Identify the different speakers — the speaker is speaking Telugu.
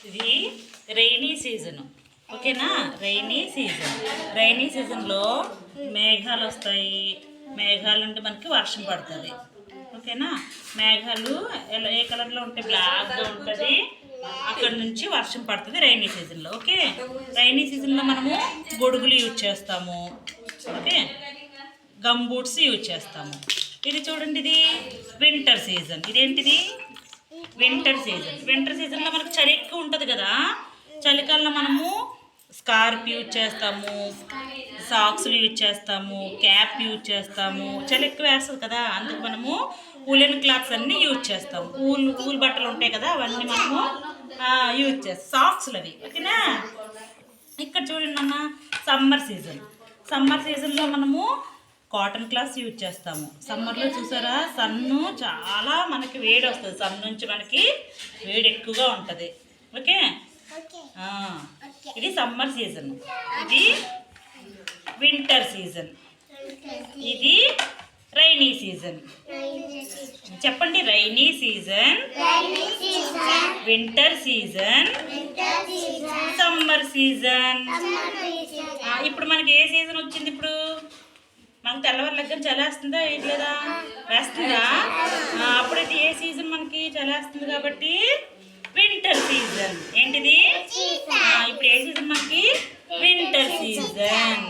Speaker 1: ఇది రైనీ సీజన్, ఓకేనా? రైనీ సీజన్లో మేఘాలు వస్తాయి. మేఘాలు ఉంటే మనకి వర్షం పడుతుంది, ఓకేనా? మేఘాలు ఏ కలర్లో ఉంటే బ్లాక్గా ఉంటుంది, అక్కడ నుంచి వర్షం పడుతుంది రైనీ సీజన్లో. ఓకే, రైనీ సీజన్లో మనము గొడుగులు యూజ్ చేస్తాము, ఓకే? గమ్ బూట్స్ యూజ్ చేస్తాము. ఇది చూడండి, ఇది వింటర్ సీజన్. ఇదేంటిది? వింటర్ సీజన్లో మనకు చలి ఎక్కువ ఉంటుంది కదా. చలికాలంలో మనము స్కార్ప్ యూజ్ చేస్తాము, సాక్స్లు యూజ్ చేస్తాము, క్యాప్ యూజ్ చేస్తాము. చలి ఎక్కువ వేస్తుంది కదా, అందుకు మనము ఊలెన్ క్లాత్స్ అన్నీ యూజ్ చేస్తాము. ఊల్ బట్టలు ఉంటాయి కదా, అవన్నీ మనము యూజ్ చేస్తాం, సాక్స్లు అవి, ఓకేనా? ఇక్కడ చూడండి అన్న, సమ్మర్ సీజన్లో మనము కాటన్ క్లాత్స్ యూజ్ చేస్తాము. సమ్మర్లో చూసారా, సన్ను చాలా మనకి వేడి వస్తుంది, సన్ నుంచి మనకి వేడి ఎక్కువగా ఉంటుంది, ఓకే? ఇది సమ్మర్ సీజన్, ఇది వింటర్ సీజన్, ఇది రైనీ సీజన్. చెప్పండి, rainy season, winter season, summer season. ఇప్పుడు మనకి ఏ సీజన్ వచ్చింది? ఇప్పుడు మనకు తెల్లవారు లెక్కన చలేస్తుందా, వేయట్లేదా? వేస్తుందా? అప్పుడైతే ఏ సీజన్ మనకి చలేస్తుంది కాబట్టి వింటర్ సీజన్. ఏంటిది? ఇప్పుడు ఏ సీజన్ మనకి? Winter season.